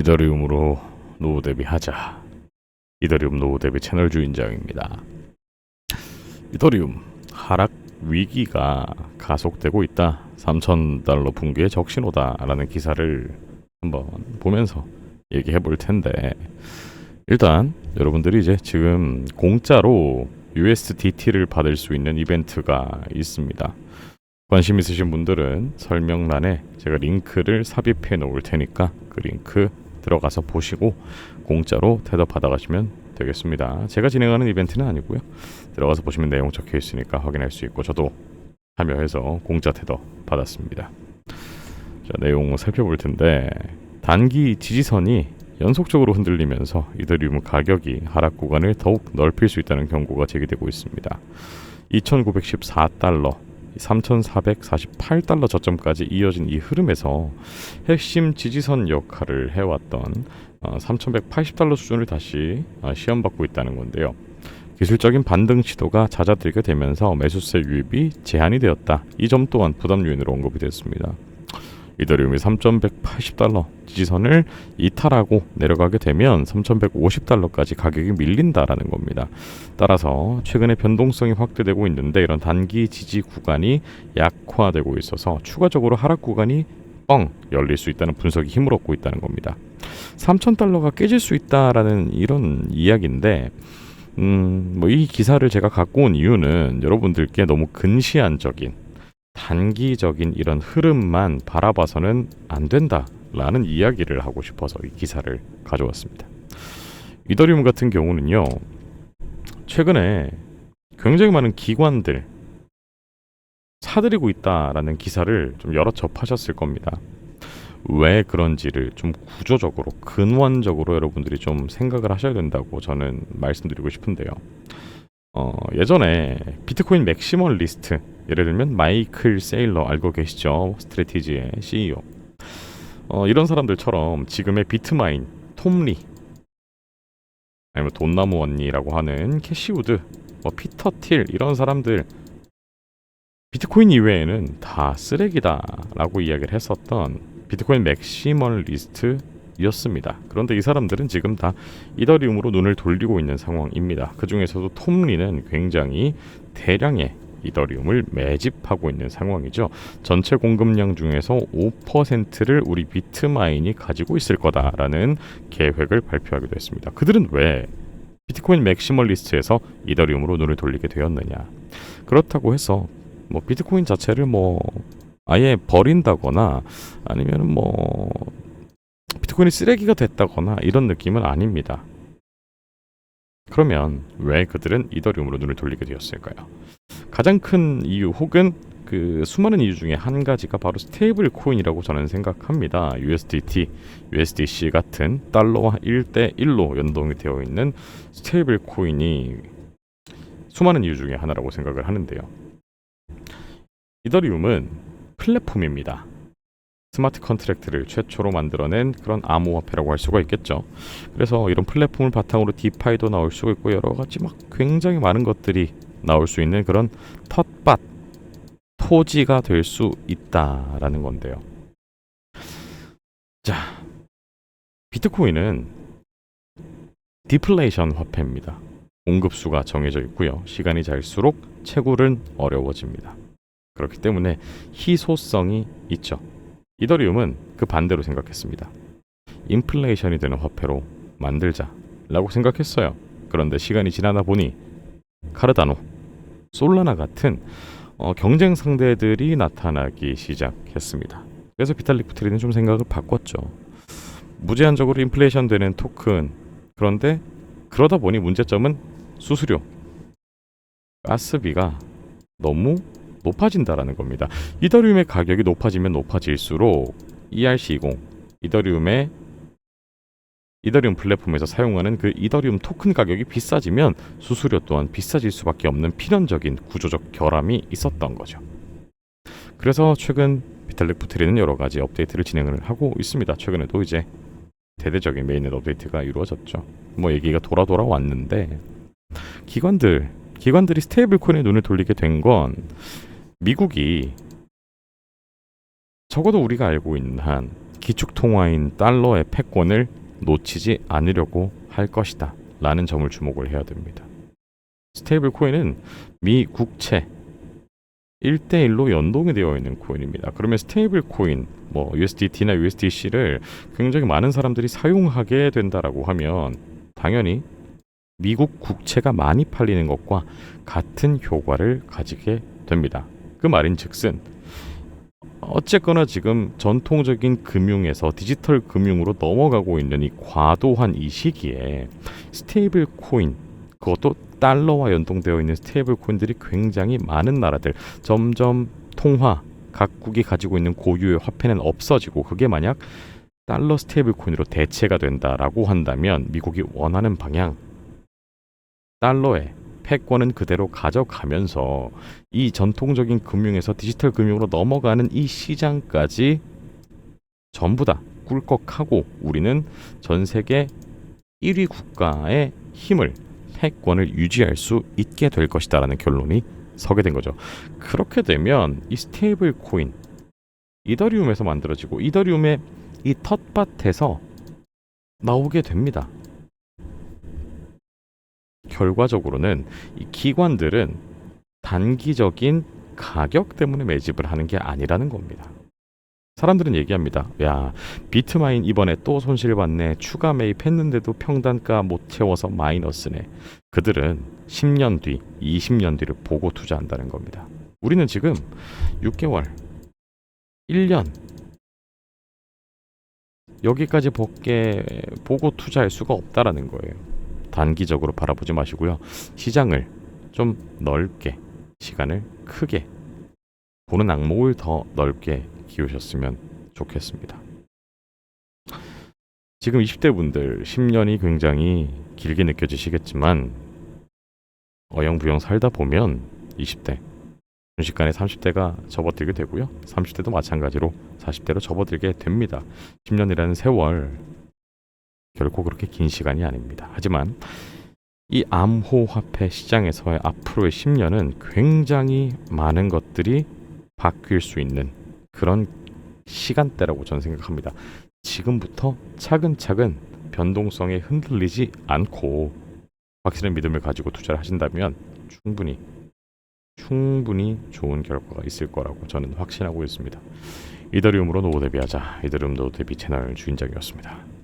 이더리움으로 노후 대비하자. 이더리움 노후 대비 채널 주인장입니다. 이더리움 하락 위기가 가속되고 있다. 3,000달러 붕괴의 적신호다라는 기사를 한번 보면서 얘기해 볼 텐데, 일단 여러분들이 이제 지금 공짜로 USDT를 받을 수 있는 이벤트가 있습니다. 관심 있으신 분들은 설명란에 제가 링크를 삽입해 놓을 테니까 그 링크 들어가서 보시고 공짜로 테더 받아가시면 되겠습니다. 제가 진행하는 이벤트는 아니고요. 들어가서 보시면 내용 적혀 있으니까 확인할 수 있고, 저도 참여해서 공짜 테더 받았습니다. 자, 내용 살펴볼 텐데, 단기 지지선이 연속적으로 흔들리면서 이더리움 가격이 하락 구간을 더욱 넓힐 수 있다는 경고가 제기되고 있습니다. 2,914달러 3,448달러 저점까지 이어진 이 흐름에서 핵심 지지선 역할을 해왔던 3,180달러 수준을 다시 시험받고 있다는 건데요. 기술적인 반등 시도가 잦아들게 되면서 매수세 유입이 제한이 되었다. 이 점 또한 부담 요인으로 언급이 됐습니다. 이더리움이 3,180달러 지지선을 이탈하고 내려가게 되면 3,150달러까지 가격이 밀린다라는 겁니다. 따라서 최근에 변동성이 확대되고 있는데, 이런 단기 지지 구간이 약화되고 있어서 추가적으로 하락 구간이 열릴 수 있다는 분석이 힘을 얻고 있다는 겁니다. 3,000달러가 깨질 수 있다라는 이런 이야기인데, 이 기사를 제가 갖고 온 이유는 여러분들께 너무 근시안적인 단기적인 이런 흐름만 바라봐서는 안 된다라는 이야기를 하고 싶어서 이 기사를 가져왔습니다. 이더리움 같은 경우는요, 최근에 굉장히 많은 기관들 사들이고 있다라는 기사를 좀 여러 접하셨을 겁니다. 왜 그런지를 좀 구조적으로, 근원적으로 여러분들이 좀 생각을 하셔야 된다고 저는 말씀드리고 싶은데요. 예전에 비트코인 맥시멀리스트, 예를 들면 마이클 세일러 알고 계시죠? 스트래티지의 CEO. 이런 사람들처럼 지금의 비트마인, 톰리, 아니면 돈나무 언니라고 하는 캐시우드, 피터 틸, 이런 사람들 비트코인 이외에는 다 쓰레기다라고 이야기를 했었던 비트코인 맥시멀리스트였습니다. 그런데 이 사람들은 지금 다 이더리움으로 눈을 돌리고 있는 상황입니다. 그 중에서도 톰리는 굉장히 대량의 이더리움을 매집하고 있는 상황이죠. 전체 공급량 중에서 5%를 우리 비트마인이 가지고 있을 거다라는 계획을 발표하기도 했습니다. 그들은 왜 비트코인 맥시멀리스트에서 이더리움으로 눈을 돌리게 되었느냐? 그렇다고 해서 비트코인 자체를 아예 버린다거나 아니면 비트코인이 쓰레기가 됐다거나 이런 느낌은 아닙니다. 그러면 왜 그들은 이더리움으로 눈을 돌리게 되었을까요? 가장 큰 이유, 혹은 그 수많은 이유 중에 한 가지가 바로 스테이블 코인이라고 저는 생각합니다. USDT, USDC 같은 달러와 1대1로 연동이 되어 있는 스테이블 코인이 수많은 이유 중에 하나라고 생각을 하는데요. 이더리움은 플랫폼입니다. 스마트 컨트랙트를 최초로 만들어낸 그런 암호화폐라고 할 수가 있겠죠. 그래서 이런 플랫폼을 바탕으로 디파이도 나올 수가 있고, 여러 가지 굉장히 많은 것들이 나올 수 있는 그런 텃밭, 토지가 될 수 있다라는 건데요. 자, 비트코인은 디플레이션 화폐입니다. 공급수가 정해져 있고요. 시간이 잘수록 채굴은 어려워집니다. 그렇기 때문에 희소성이 있죠. 이더리움은 그 반대로 생각했습니다. 인플레이션이 되는 화폐로 만들자라고 생각했어요. 그런데 시간이 지나다 보니 카르다노, 솔라나 같은 경쟁 상대들이 나타나기 시작했습니다. 그래서 비탈릭 부테린은 좀 생각을 바꿨죠. 무제한적으로 인플레이션 되는 토큰, 그런데 그러다 보니 문제점은 수수료, 가스비가 너무 높아진다라는 겁니다. 이더리움의 가격이 높아지면 높아질수록 ERC20, 이더리움 플랫폼에서 사용하는 그 이더리움 토큰 가격이 비싸지면 수수료 또한 비싸질 수밖에 없는 필연적인 구조적 결함이 있었던 거죠. 그래서 최근 비탈릭 부테린은 여러 가지 업데이트를 진행을 하고 있습니다. 최근에도 이제 대대적인 메인넷 업데이트가 이루어졌죠. 얘기가 돌아왔는데, 기관들이 스테이블 코인에 눈을 돌리게 된 건 미국이 적어도 우리가 알고 있는 한 기축 통화인 달러의 패권을 놓치지 않으려고 할 것이다 라는 점을 주목을 해야 됩니다. 스테이블 코인은 미 국채 1대1로 연동이 되어 있는 코인입니다. 그러면 스테이블 코인 뭐 USDT나 USDC를 굉장히 많은 사람들이 사용하게 된다라고 하면 당연히 미국 국채가 많이 팔리는 것과 같은 효과를 가지게 됩니다. 그 말인즉슨 어쨌거나 지금 전통적인 금융에서 디지털 금융으로 넘어가고 있는 이 과도한 이 시기에 스테이블 코인, 그것도 달러와 연동되어 있는 스테이블 코인들이 굉장히 많은 나라들, 점점 통화 각국이 가지고 있는 고유의 화폐는 없어지고 그게 만약 달러 스테이블 코인으로 대체가 된다라고 한다면 미국이 원하는 방향, 달러의 패권은 그대로 가져가면서 이 전통적인 금융에서 디지털 금융으로 넘어가는 이 시장까지 전부 다 꿀꺽하고 우리는 전 세계 1위 국가의 힘을, 패권을 유지할 수 있게 될 것이다라는 결론이 서게 된 거죠. 그렇게 되면 이 스테이블 코인, 이더리움에서 만들어지고 이더리움의 이 텃밭에서 나오게 됩니다. 결과적으로는 이 기관들은 단기적인 가격 때문에 매집을 하는 게 아니라는 겁니다. 사람들은 얘기합니다. 야, 비트마인 이번에 또 손실봤네. 추가 매입했는데도 평단가 못 채워서 마이너스네. 그들은 10년 뒤, 20년 뒤를 보고 투자한다는 겁니다. 우리는 지금 6개월, 1년 여기까지 보고 투자할 수가 없다라는 거예요. 단기적으로 바라보지 마시고요. 시장을 좀 넓게, 시간을 크게, 보는 악목을 더 넓게 키우셨으면 좋겠습니다. 지금 20대 분들 10년이 굉장히 길게 느껴지시겠지만 어영부영 살다 보면 20대 순식간에 30대가 접어들게 되고요. 30대도 마찬가지로 40대로 접어들게 됩니다. 10년이라는 세월 결코 그렇게 긴 시간이 아닙니다. 하지만 이 암호화폐 시장에서의 앞으로의 10년은 굉장히 많은 것들이 바뀔 수 있는 그런 시간대라고 저는 생각합니다. 지금부터 차근차근 변동성에 흔들리지 않고 확실한 믿음을 가지고 투자를 하신다면 충분히 좋은 결과가 있을 거라고 저는 확신하고 있습니다. 이더리움으로 노후 대비하자. 이더리움 노후 대비 채널 주인장이었습니다.